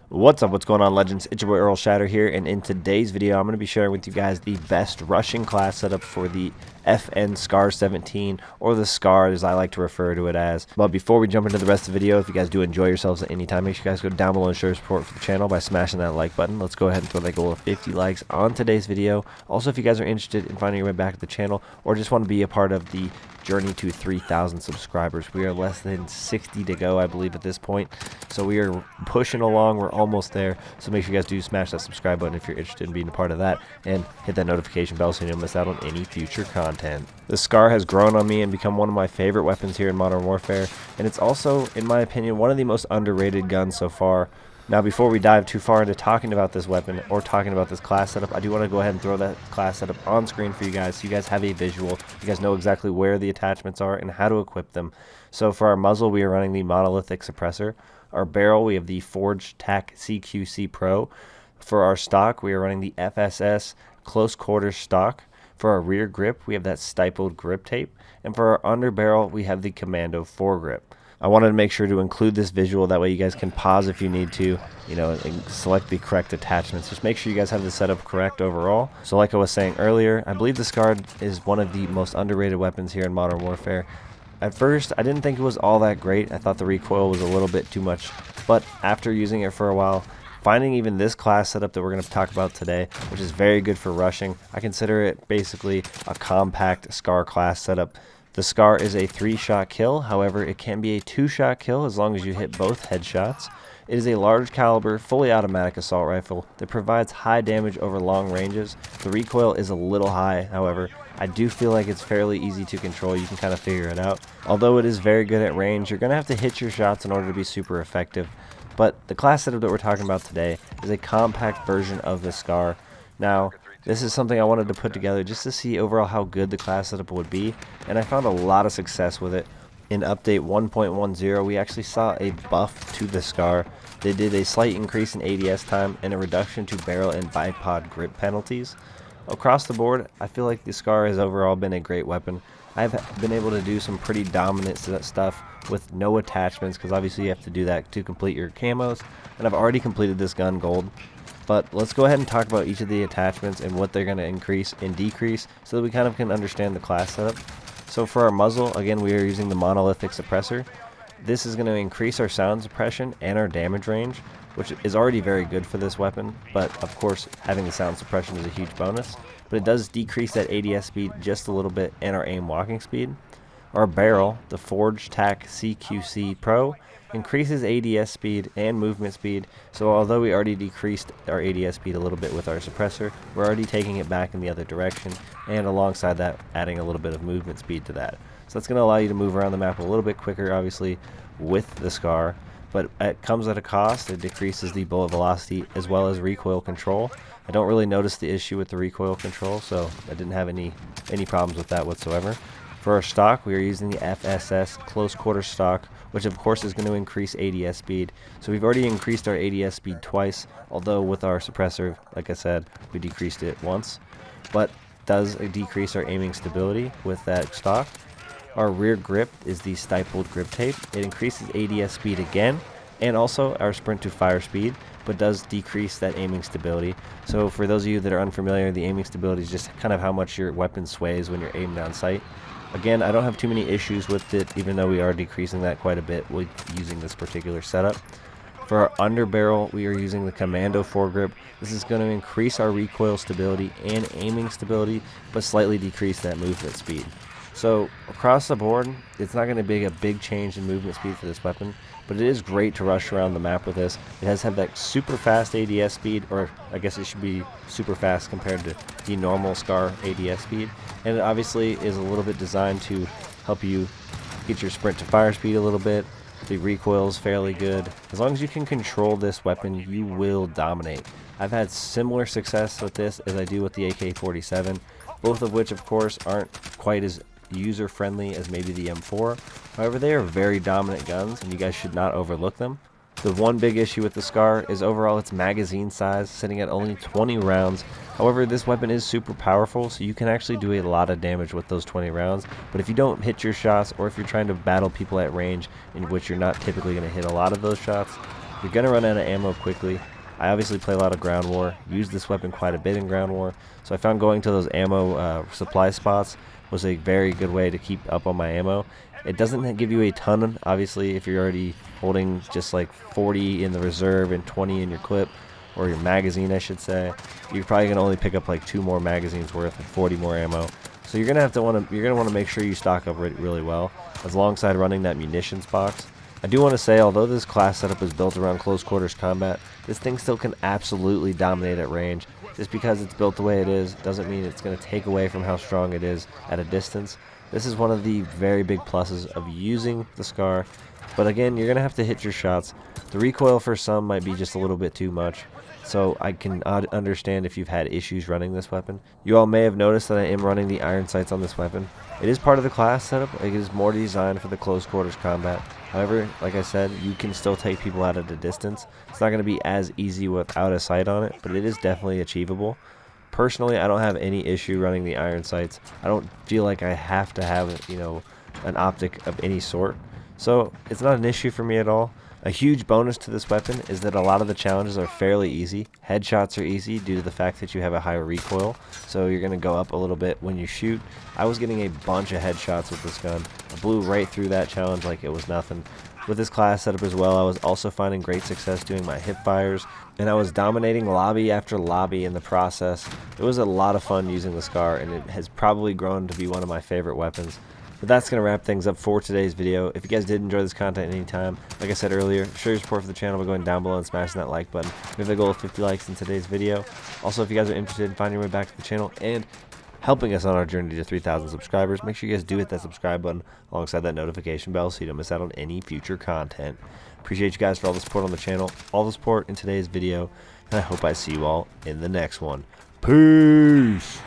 What's up, what's going on, legends? It's your boy Errl Shatter here, and in today's video I'm going to be sharing with you guys the best rushing class setup for the FN SCAR 17, or the SCAR as I like to refer to it as. But before we jump into the rest of the video, if you guys do enjoy yourselves at any time, make sure you guys go down below and show your support for the channel by smashing that like button. Let's go ahead and throw that goal of 50 likes on today's video. Also, if you guys are interested in finding your way back to the channel, or just want to be a part of the journey to 3,000 subscribers, we are less than 60 to go, I believe, at this point. So we are pushing along, we're almost there. So make sure you guys do smash that subscribe button if you're interested in being a part of that, and hit that notification bell so you don't miss out on any future content. The SCAR has grown on me and become one of my favorite weapons here in Modern Warfare, and it's also, in my opinion, one of the most underrated guns so far. Now, before we dive too far into talking about this weapon or talking about this class setup, I do want to go ahead and throw that class setup on screen for you guys so you guys have a visual. You guys know exactly where the attachments are and how to equip them. So for our muzzle, we are running the monolithic suppressor. Our barrel, we have the Forged Tac CQC Pro. For our stock, we are running the FSS close quarters stock. For our rear grip, we have that stippled grip tape. And for our under barrel, we have the Commando foregrip. I wanted to make sure to include this visual, that way you guys can pause if you need to, and select the correct attachments. Just make sure you guys have the setup correct overall. So like I was saying earlier, I believe the SCAR is one of the most underrated weapons here in Modern Warfare. At first, I didn't think it was all that great. I thought the recoil was a little bit too much, but after using it for a while, finding even this class setup that we're going to talk about today, which is very good for rushing, I consider it basically a compact SCAR class setup. The SCAR is a 3-shot kill, however it can be a 2-shot kill as long as you hit both headshots. It is a large caliber, fully automatic assault rifle that provides high damage over long ranges. The recoil is a little high, however, I do feel like it's fairly easy to control. You can kind of figure it out. Although it is very good at range, you're going to have to hit your shots in order to be super effective. But the class setup that we're talking about today is a compact version of the SCAR. Now, this is something I wanted to put together just to see overall how good the class setup would be, and I found a lot of success with it. In update 1.10, we actually saw a buff to the SCAR. They did a slight increase in ADS time and a reduction to barrel and bipod grip penalties. Across the board, I feel like the SCAR has overall been a great weapon. I've been able to do some pretty dominant stuff with no attachments, because obviously you have to do that to complete your camos, and I've already completed this gun gold. But let's go ahead and talk about each of the attachments and what they're going to increase and decrease so that we kind of can understand the class setup. So for our muzzle, again, we are using the monolithic suppressor. This is going to increase our sound suppression and our damage range, which is already very good for this weapon, but of course having the sound suppression is a huge bonus. But it does decrease that ADS speed just a little bit and our aim walking speed. Our barrel, the Forged Tac CQC Pro, increases ADS speed and movement speed, so although we already decreased our ADS speed a little bit with our suppressor, we're already taking it back in the other direction, and alongside that adding a little bit of movement speed to that. So that's going to allow you to move around the map a little bit quicker, obviously, with the SCAR, but it comes at a cost. It decreases the bullet velocity as well as recoil control. I don't really notice the issue with the recoil control, so I didn't have any problems with that whatsoever. For our stock, we are using the FSS close quarter stock, which of course is going to increase ADS speed. So we've already increased our ADS speed twice, although with our suppressor, like I said, we decreased it once. But does decrease our aiming stability with that stock. Our rear grip is the stippled grip tape. It increases ADS speed again, and also our sprint to fire speed, but does decrease that aiming stability. So for those of you that are unfamiliar, the aiming stability is just kind of how much your weapon sways when you're aimed down sight. Again, I don't have too many issues with it, even though we are decreasing that quite a bit with using this particular setup. For our under barrel, we are using the Commando foregrip. This is going to increase our recoil stability and aiming stability, but slightly decrease that movement speed. So across the board, it's not going to be a big change in movement speed for this weapon, but it is great to rush around the map with this. It has had that super fast ADS speed, or I guess it should be super fast compared to the normal SCAR ADS speed, and it obviously is a little bit designed to help you get your sprint to fire speed a little bit. The recoil is fairly good. As long as you can control this weapon, you will dominate. I've had similar success with this as I do with the AK-47, both of which of course aren't quite as user-friendly as maybe the M4. However, they are very dominant guns, and you guys should not overlook them. The one big issue with the SCAR is overall its magazine size, sitting at only 20 rounds. However, this weapon is super powerful, so you can actually do a lot of damage with those 20 rounds. But if you don't hit your shots, or if you're trying to battle people at range in which you're not typically going to hit a lot of those shots, You're going to run out of ammo quickly. I obviously play a lot of ground war, use this weapon quite a bit in ground war, so I found going to those ammo supply spots was a very good way to keep up on my ammo. It doesn't give you a ton, obviously, if you're already holding just like 40 in the reserve and 20 in your clip, or your magazine I should say. You're probably going to only pick up like 2 more magazines worth and 40 more ammo. So you're going to want to make sure you stock up really well, alongside running that munitions box. I do want to say, although this class setup is built around close quarters combat, this thing still can absolutely dominate at range. Just because it's built the way it is doesn't mean it's going to take away from how strong it is at a distance. This is one of the very big pluses of using the SCAR, but again, you're going to have to hit your shots. The recoil for some might be just a little bit too much, so I can understand if you've had issues running this weapon. You all may have noticed that I am running the iron sights on this weapon. It is part of the class setup. It is more designed for the close quarters combat. However, like I said, you can still take people out at a distance. It's not going to be as easy without a sight on it, but it is definitely achievable. Personally, I don't have any issue running the iron sights. I don't feel like I have to have, an optic of any sort. So it's not an issue for me at all. A huge bonus to this weapon is that a lot of the challenges are fairly easy. Headshots are easy due to the fact that you have a higher recoil, so you're going to go up a little bit when you shoot. I was getting a bunch of headshots with this gun. I blew right through that challenge like it was nothing. With this class setup as well, I was also finding great success doing my hip fires, and I was dominating lobby after lobby in the process. It was a lot of fun using the SCAR, and it has probably grown to be one of my favorite weapons. But that's going to wrap things up for today's video. If you guys did enjoy this content at any time, like I said earlier, show your support for the channel by going down below and smashing that like button. We have a goal of 50 likes in today's video. Also, if you guys are interested in finding your way back to the channel and helping us on our journey to 3,000 subscribers, make sure you guys do hit that subscribe button alongside that notification bell so you don't miss out on any future content. Appreciate you guys for all the support on the channel, all the support in today's video, and I hope I see you all in the next one. Peace!